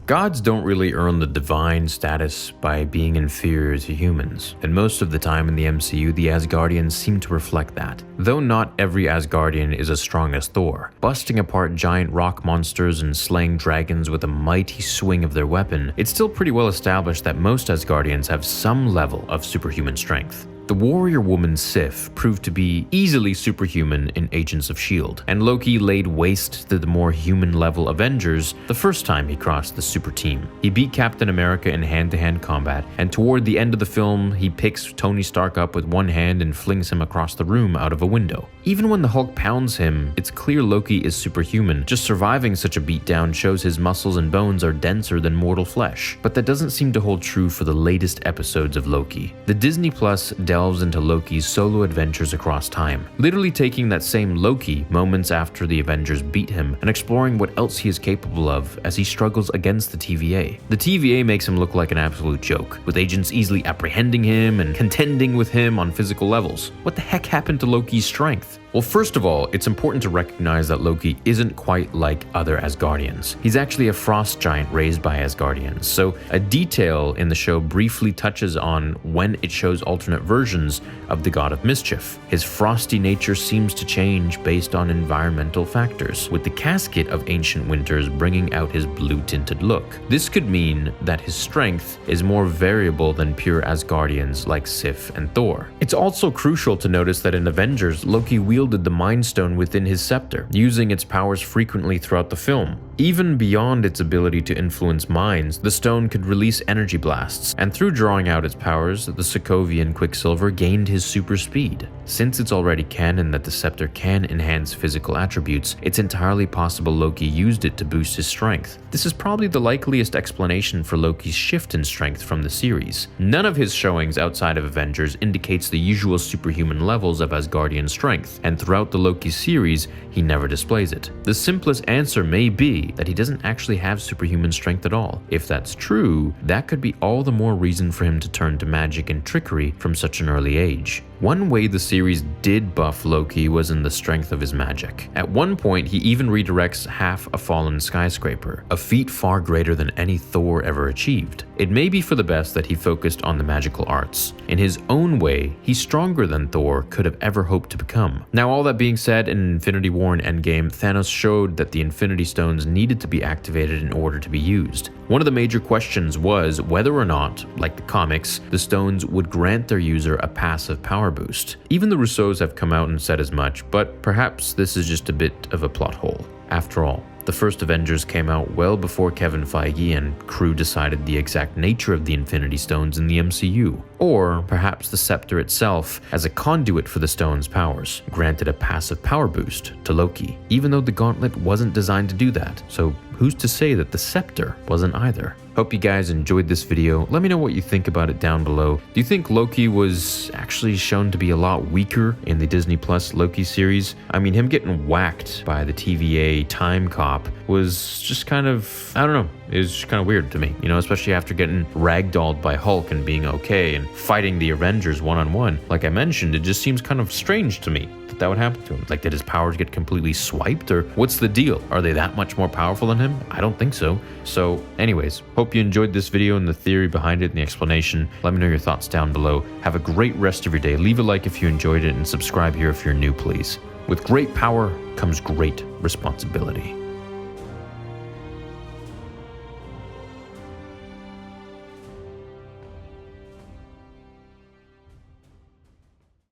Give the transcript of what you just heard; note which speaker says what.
Speaker 1: Gods don't really earn the divine status by being inferior to humans, and most of the time in the MCU, the Asgardians seem to reflect that. Though not every Asgardian is as strong as Thor, busting apart giant rock monsters and slaying dragons with a mighty swing of their weapon, it's still pretty well established that most Asgardians have some level of superhuman strength. The warrior woman Sif proved to be easily superhuman in Agents of S.H.I.E.L.D., and Loki laid waste to the more human-level Avengers the first time he crossed the super team. He beat Captain America in hand-to-hand combat, and toward the end of the film, he picks Tony Stark up with one hand and flings him across the room out of a window. Even when the Hulk pounds him, it's clear Loki is superhuman. Just surviving such a beatdown shows his muscles and bones are denser than mortal flesh. But that doesn't seem to hold true for the latest episodes of Loki. The Disney Plus delves into Loki's solo adventures across time, literally taking that same Loki moments after the Avengers beat him and exploring what else he is capable of as he struggles against the TVA. The TVA makes him look like an absolute joke, with agents easily apprehending him and contending with him on physical levels. What the heck happened to Loki's strength? Well, first of all, it's important to recognize that Loki isn't quite like other Asgardians. He's actually a frost giant raised by Asgardians, so a detail in the show briefly touches on when it shows alternate versions of the god of mischief. His frosty nature seems to change based on environmental factors, with the casket of ancient winters bringing out his blue-tinted look. This could mean that his strength is more variable than pure Asgardians like Sif and Thor. It's also crucial to notice that in Avengers, Loki wielded the Mind Stone within his scepter, using its powers frequently throughout the film. Even beyond its ability to influence minds, the stone could release energy blasts, and through drawing out its powers, the Sokovian Quicksilver gained his super speed. Since it's already canon that the scepter can enhance physical attributes, it's entirely possible Loki used it to boost his strength. This is probably the likeliest explanation for Loki's shift in strength from the series. None of his showings outside of Avengers indicates the usual superhuman levels of Asgardian strength, and throughout the Loki series, he never displays it. The simplest answer may be that he doesn't actually have superhuman strength at all. If that's true, that could be all the more reason for him to turn to magic and trickery from such an early age. One way the series did buff Loki was in the strength of his magic. At one point, he even redirects half a fallen skyscraper, a feat far greater than any Thor ever achieved. It may be for the best that he focused on the magical arts. In his own way, he's stronger than Thor could have ever hoped to become. Now, all that being said, in Infinity War and Endgame, Thanos showed that the Infinity Stones needed to be activated in order to be used. One of the major questions was whether or not, like the comics, the stones would grant their user a passive power boost. Even the Russos have come out and said as much, but perhaps this is just a bit of a plot hole. After all, the first Avengers came out well before Kevin Feige and crew decided the exact nature of the Infinity Stones in the MCU. Or perhaps the scepter itself, as a conduit for the stone's powers, granted a passive power boost to Loki, even though the gauntlet wasn't designed to do that. So who's to say that the scepter wasn't either? Hope you guys enjoyed this video. Let me know what you think about it down below. Do you think Loki was actually shown to be a lot weaker in the Disney Plus Loki series? I mean, him getting whacked by the TVA time cop was just kind of, I don't know, it was just kind of weird to me, you know, especially after getting ragdolled by Hulk and being okay and fighting the Avengers one-on-one. Like I mentioned, it just seems kind of strange to me that would happen to him. Like, did his powers get completely swiped, or what's the deal? Are they that much more powerful than him? I don't think so. So anyways, hope you enjoyed this video and the theory behind it and the explanation. Let me know your thoughts down below. Have a great rest of your day. Leave a like if you enjoyed it and subscribe here if you're new, please. With great power comes great responsibility.